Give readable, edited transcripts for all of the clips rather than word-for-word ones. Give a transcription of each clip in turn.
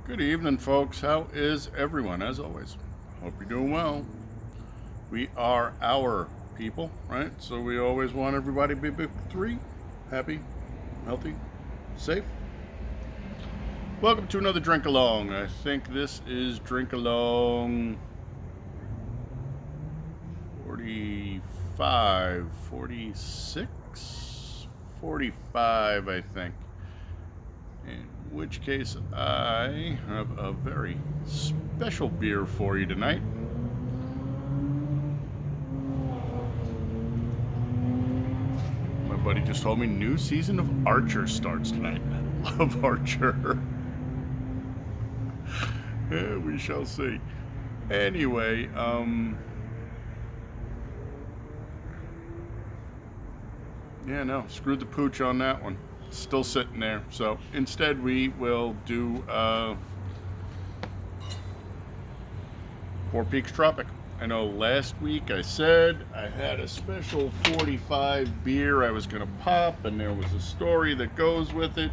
Good evening, folks. How is everyone? As always, hope you're doing well. We are our people, right? So we always want everybody to be three, happy, healthy, safe. Welcome to another drink along. I think this is drink along 45, 46, 45, I think. In which case, I have a very special beer for you tonight. My buddy just told me new season of Archer starts tonight. I love Archer. Yeah, we shall see. Anyway, yeah, no, screwed the pooch on that one. Still sitting there. So instead we will do Four Peaks Tropic. I know last week I said I had a special 45 beer I was going to pop, and there was a story that goes with it.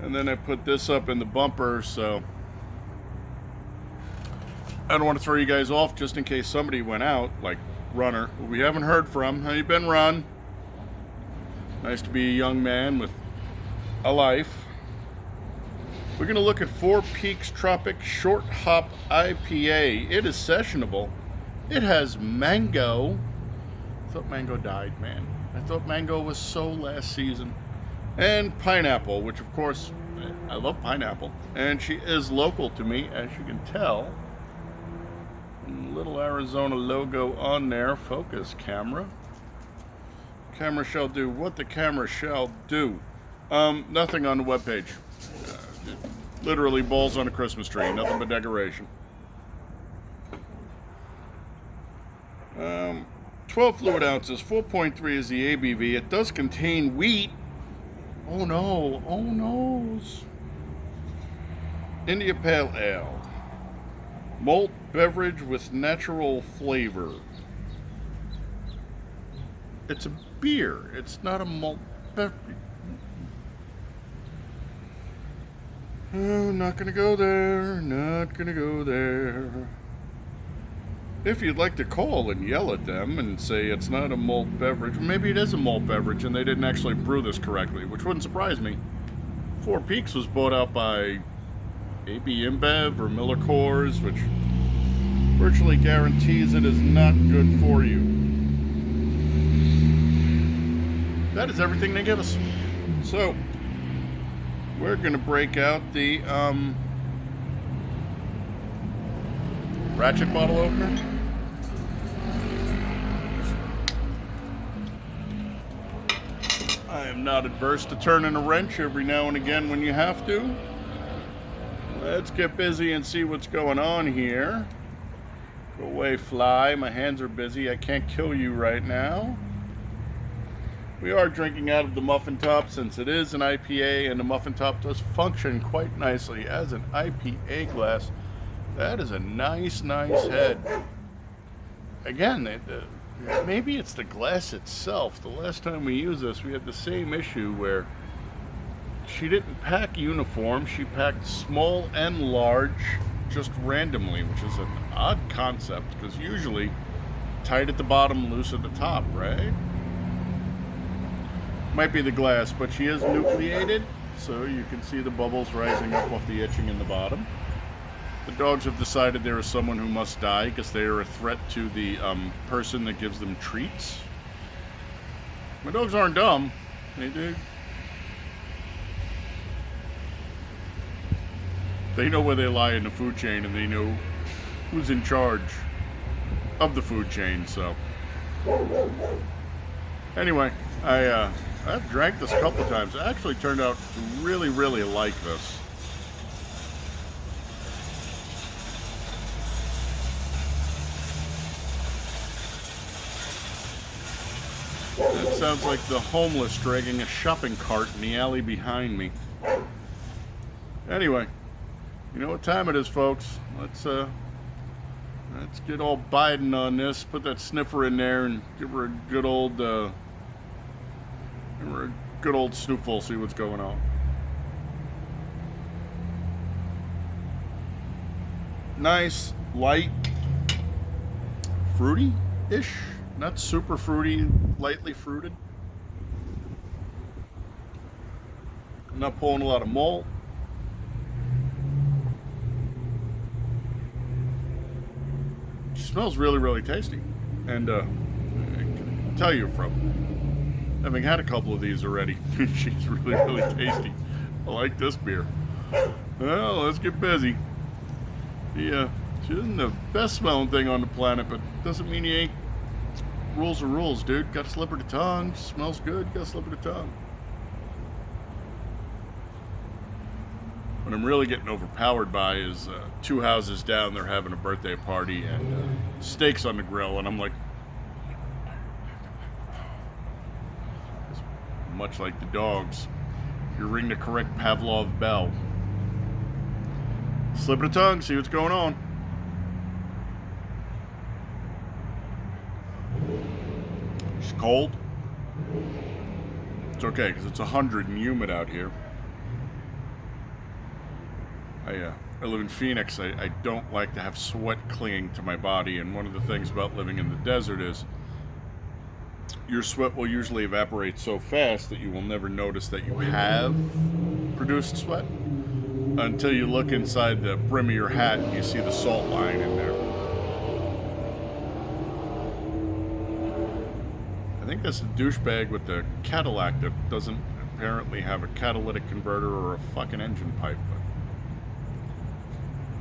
And then I put this up in the bumper, so I don't want to throw you guys off just in case somebody went out, like Runner, who we haven't heard from. How you been, Ron? Nice to be a young man with a life. We're going to look at Four Peaks Tropic Short Hop IPA. It is sessionable. It has mango. I thought mango died, man. I thought mango was so last season. And pineapple, which of course, I love pineapple. And she is local to me, as you can tell. Little Arizona logo on there. Focus, camera. Camera shall do what the camera shall do. Nothing on the webpage. Literally balls on a Christmas tree. Nothing but decoration. 12 fluid ounces. 4.3 is the ABV. It does contain wheat. Oh no. Oh no. India Pale Ale. Malt beverage with natural flavor. It's a beer. It's not a malt beverage. Oh, not gonna go there. Not gonna go there. If you'd like to call and yell at them and say it's not a malt beverage, maybe it is a malt beverage and they didn't actually brew this correctly, which wouldn't surprise me. Four Peaks was bought out by AB InBev or Miller Coors, which virtually guarantees it is not good for you. That is everything they give us. So, we're going to break out the ratchet bottle opener. I am not adverse to turning a wrench every now and again when you have to. Let's get busy and see what's going on here. Go away, fly. My hands are busy. I can't kill you right now. We are drinking out of the muffin top since it is an IPA, and the muffin top does function quite nicely as an IPA glass. That is a nice head. Again, maybe it's the glass itself. The last time we used this, we had the same issue where she didn't pack uniform. She packed small and large just randomly, which is an odd concept because usually tight at the bottom, loose at the top, right? Might be the glass, but she is nucleated, so you can see the bubbles rising up off the etching in the bottom. The dogs have decided there is someone who must die because they are a threat to the person that gives them treats. My dogs aren't dumb. They know where they lie in the food chain, and they know who's in charge of the food chain, so. Anyway, I've drank this a couple of times. It actually turned out to really like this. It sounds like the homeless dragging a shopping cart in the alley behind me. Anyway, you know what time it is, folks. Let's get all Biden on this. Put that sniffer in there and give her a good old snoopful. See what's going on. Nice, light, fruity-ish. Not super fruity, lightly fruited. I'm not pulling a lot of malt. It smells really, really tasty. And I can tell you from having had a couple of these already, she's really, really tasty. I like this beer. Well, let's get busy. Yeah, she isn't the best smelling thing on the planet, but doesn't mean you ain't. Rules are rules, dude. Got a slip of the tongue. Smells good. Got a slip of the tongue. What I'm really getting overpowered by is 2 houses down, they're having a birthday party and steaks on the grill, and I'm like, much like the dogs, if you ring the correct Pavlov bell, slip of the tongue, see what's going on. It's cold. It's okay because it's 100 and humid out here. I live in Phoenix. I don't like to have sweat clinging to my body, and one of the things about living in the desert is your sweat will usually evaporate so fast that you will never notice that you have produced sweat until you look inside the brim of your hat and you see the salt line in there. I think that's the douchebag with the Cadillac that doesn't apparently have a catalytic converter or a fucking engine pipe.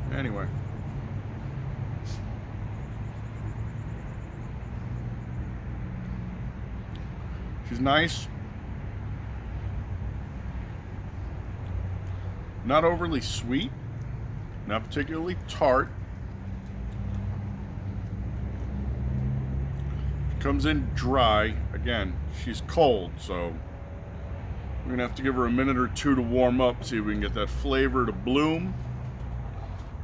But anyway. She's nice. Not overly sweet. Not particularly tart. Comes in dry. Again, she's cold, so we're gonna have to give her a minute or two to warm up, see if we can get that flavor to bloom.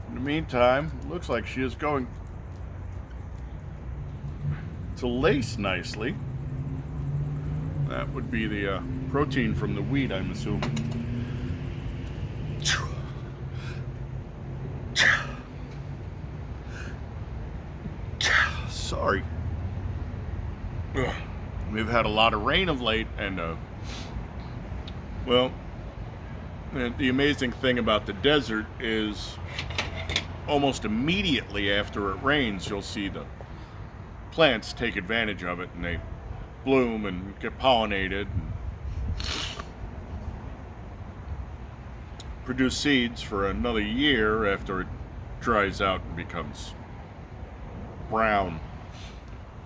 In the meantime, it looks like she is going to lace nicely. That would be the protein from the wheat, I'm assuming. Sorry. Ugh. We've had a lot of rain of late, and well, the amazing thing about the desert is almost immediately after it rains, you'll see the plants take advantage of it, and they bloom and get pollinated and produce seeds for another year after it dries out and becomes brown.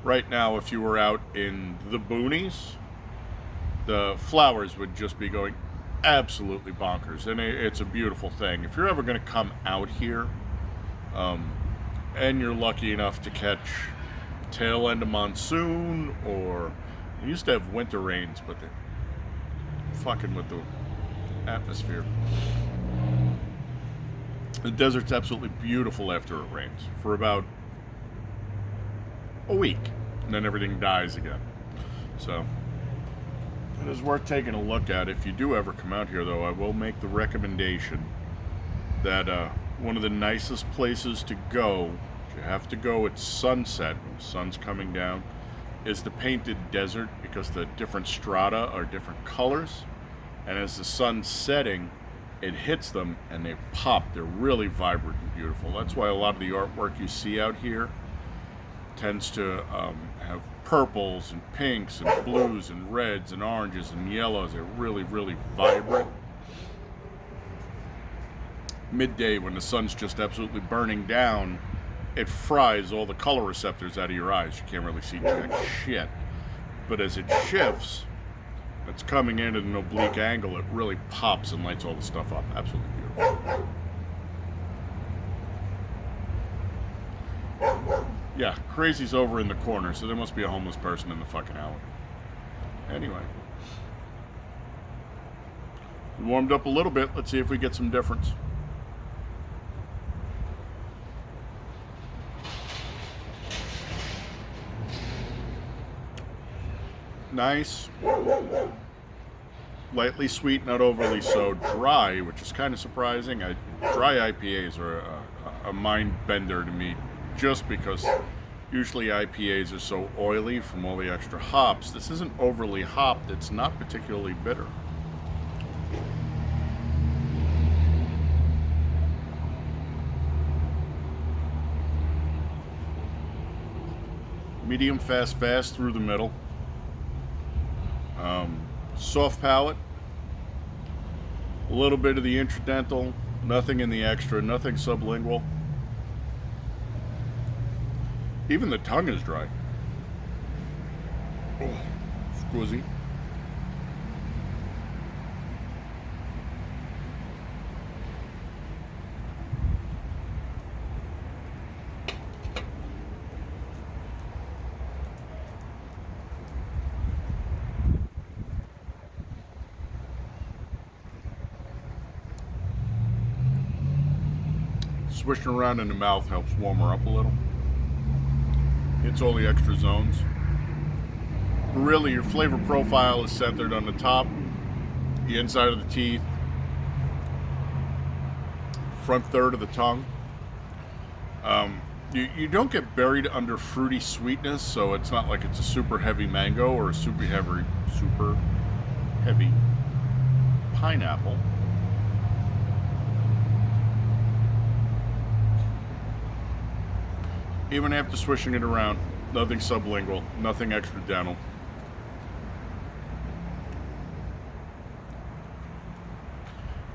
Right now, if you were out in the boonies, the flowers would just be going absolutely bonkers, and it's a beautiful thing. If you're ever going to come out here, and you're lucky enough to catch tail end of monsoon, or we used to have winter rains, but they're fucking with the atmosphere. The desert's absolutely beautiful after it rains for about a week, and then everything dies again. So it is worth taking a look at. If you do ever come out here, though, I will make the recommendation that one of the nicest places to go, you have to go at sunset when the sun's coming down, is the Painted Desert, because the different strata are different colors, and as the sun's setting, it hits them and they pop. They're really vibrant and beautiful. That's why a lot of the artwork you see out here tends to have purples and pinks and blues and reds and oranges and yellows. They're really, really vibrant. Midday, when the sun's just absolutely burning down, it fries all the color receptors out of your eyes. You can't really see jack shit. But as it shifts, it's coming in at an oblique angle, it really pops and lights all the stuff up. Absolutely beautiful. Yeah, Crazy's over in the corner, so there must be a homeless person in the fucking alley. Anyway. We warmed up a little bit. Let's see if we get some difference. Nice. Lightly sweet, not overly so dry, which is kind of surprising. Dry IPAs are a mind bender to me, just because usually IPAs are so oily from all the extra hops. This isn't overly hopped. It's not particularly bitter. Medium fast through the middle. Soft palate. A little bit of the intradental. Nothing in the extra. Nothing sublingual. Even the tongue is dry. Oh, squizzy. Swishing around in the mouth helps warm her up a little. Hits all the extra zones. But really, your flavor profile is centered on the top, the inside of the teeth, front third of the tongue. You don't get buried under fruity sweetness, so it's not like it's a super heavy mango or a super heavy pineapple. Even after swishing it around, nothing sublingual, nothing extra dental.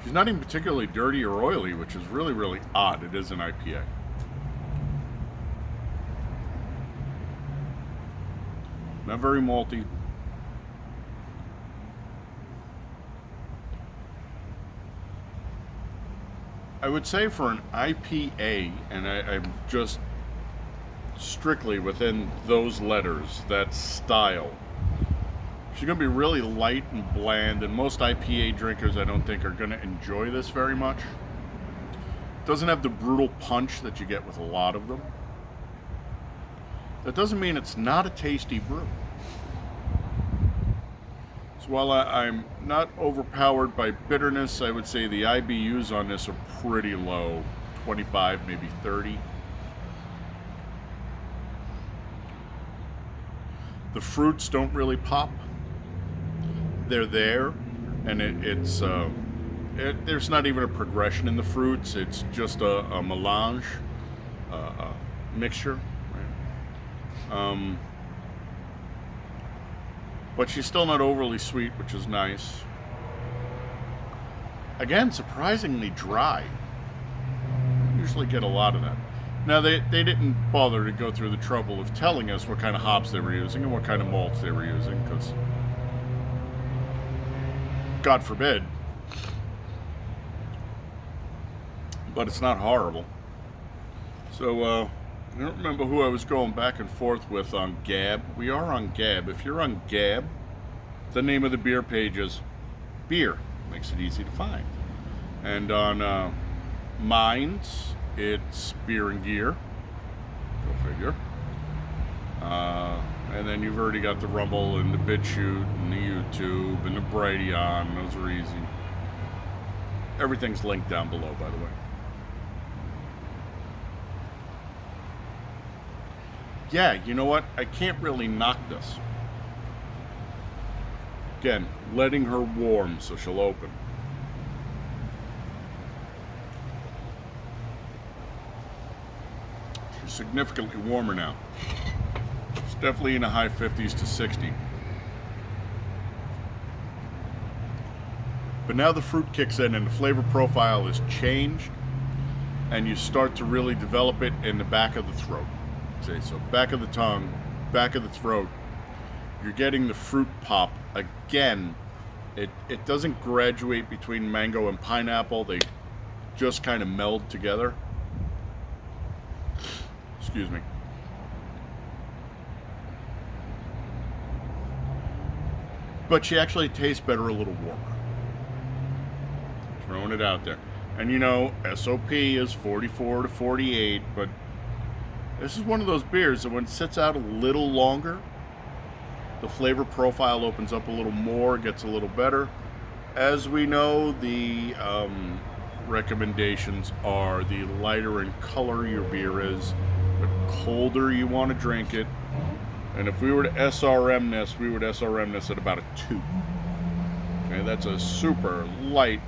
She's not even particularly dirty or oily, which is really, really odd. It is an IPA. Not very malty. I would say for an IPA, and I'm just strictly within those letters, that style, she's going to be really light and bland, and most IPA drinkers I don't think are going to enjoy this very much. It doesn't have the brutal punch that you get with a lot of them. That doesn't mean it's not a tasty brew. So while I'm not overpowered by bitterness, I would say the IBUs on this are pretty low, 25, maybe 30. The fruits don't really pop. They're there, and there's not even a progression in the fruits. It's just a melange, a mixture. Right? But she's still not overly sweet, which is nice. Again, surprisingly dry. Usually get a lot of that. Now, they didn't bother to go through the trouble of telling us what kind of hops they were using and what kind of malts they were using, because, God forbid. But it's not horrible. So, I don't remember who I was going back and forth with on Gab. We are on Gab. If you're on Gab, the name of the beer page is Beer. Makes it easy to find. And on Minds, it's Beer and Gear. Go figure. And then you've already got the Rumble and the BitChute and the YouTube and the Brighteon. Those are easy. Everything's linked down below, by the way. Yeah, you know what? I can't really knock this. Again, letting her warm so she'll open. She's significantly warmer now. It's definitely in the high 50s to 60. But now the fruit kicks in and the flavor profile is changed, and you start to really develop it in the back of the throat. Okay, so back of the tongue, back of the throat, you're getting the fruit pop. Again, it doesn't graduate between mango and pineapple. They just kind of meld together. Excuse me. But she actually tastes better a little warmer. Throwing it out there. And you know, SOP is 44 to 48, but this is one of those beers that when it sits out a little longer, the flavor profile opens up a little more, gets a little better. As we know, the recommendations are the lighter in color your beer is, the colder you want to drink it. And if we were to SRM this, we would SRM this at about a 2. Okay, that's a super light,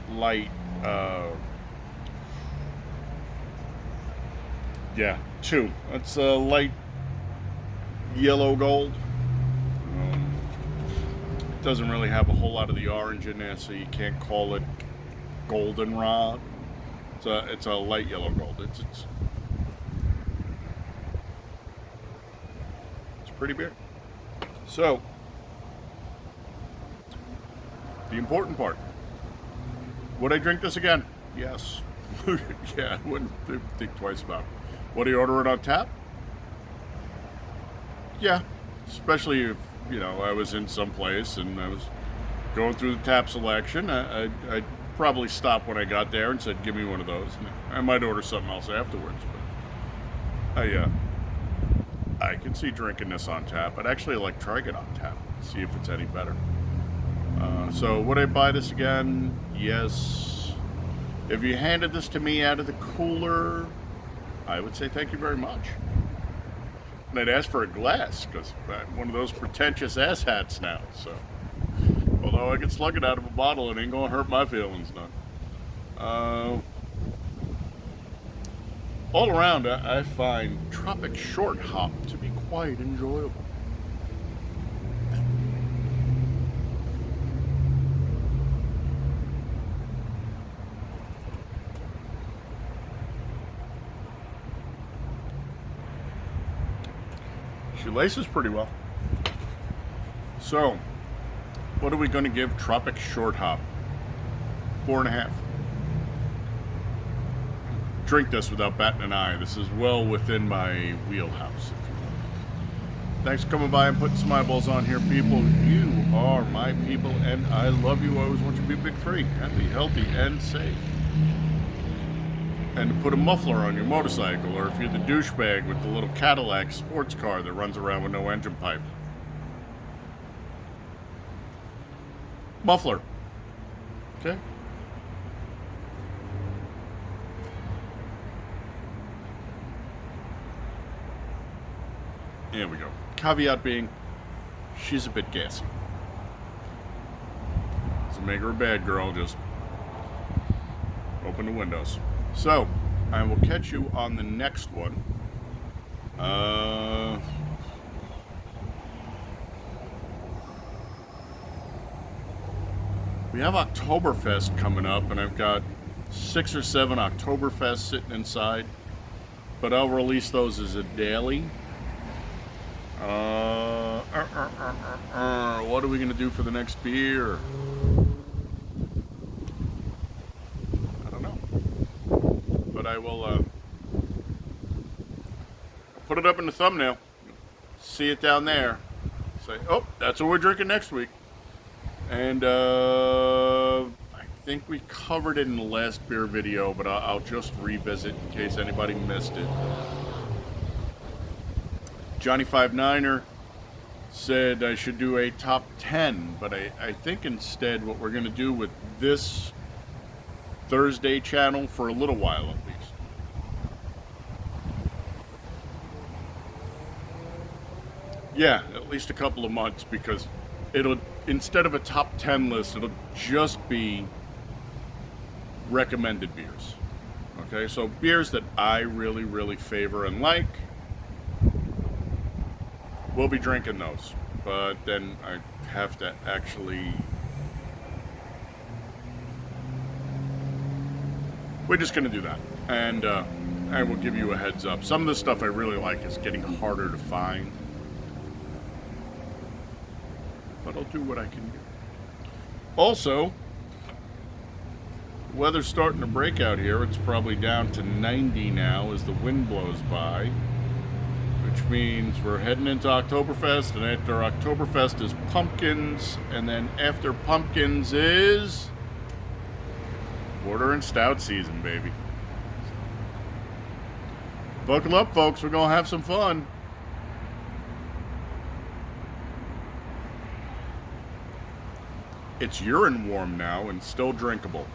yeah, 2. That's a light yellow gold. It doesn't really have a whole lot of the orange in there, so you can't call it goldenrod. It's a light yellow gold. It's a pretty beer. So, the important part. Would I drink this again? Yes. Yeah, I wouldn't think twice about it. Would I order it on tap? Yeah. Especially if, I was in some place and I was going through the tap selection. I'd probably stop when I got there and said, give me one of those. And I might order something else afterwards. But I can see drinking this on tap. I'd actually like trying it on tap, see if it's any better. So would I buy this again? Yes. If you handed this to me out of the cooler, I would say thank you very much. And I'd ask for a glass, because I'm one of those pretentious asshats now. So, although I can slug it out of a bottle, it ain't gonna hurt my feelings none. All around, I find Tropic Short Hop to be quite enjoyable. She laces pretty well. So, what are we going to give Tropic Short Hop? 4.5. Drink this without batting an eye. This is well within my wheelhouse. Thanks for coming by and putting some eyeballs on here, people. You are my people, and I love you. I always want you to be big 3, happy, healthy, and safe. And to put a muffler on your motorcycle, or if you're the douchebag with the little Cadillac sports car that runs around with no engine pipe. Muffler. Okay? There we go. Caveat being, she's a bit gassy. Doesn't make her a bad girl, just open the windows. So, I will catch you on the next one. We have Oktoberfest coming up, and I've got 6 or 7 Oktoberfest sitting inside, but I'll release those as a daily. What are we going to do for the next beer? But I will put it up in the thumbnail. See it down there. Say, oh, that's what we're drinking next week. And I think we covered it in the last beer video, but I'll just revisit in case anybody missed it. Johnny59er said I should do a top 10, but I think instead what we're going to do with this Thursday channel for a little while at least. Yeah, at least a couple of months, because it'll, instead of a top 10 list, it'll just be recommended beers. Okay, so beers that I really, really favor and like, we'll be drinking those. But then I have to actually... We're just going to do that. And I will give you a heads up. Some of the stuff I really like is getting harder to find. But I'll do what I can do. Also, weather's starting to break out here. It's probably down to 90 now as the wind blows by, which means we're heading into Oktoberfest, and after Oktoberfest is pumpkins, and then after pumpkins is porter and stout season, baby. Buckle up, folks. We're going to have some fun. It's urine warm now and still drinkable.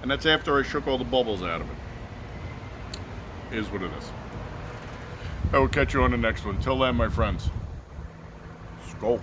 And that's after I shook all the bubbles out of it. Is what it is. I will catch you on the next one. Till then, my friends. Skol.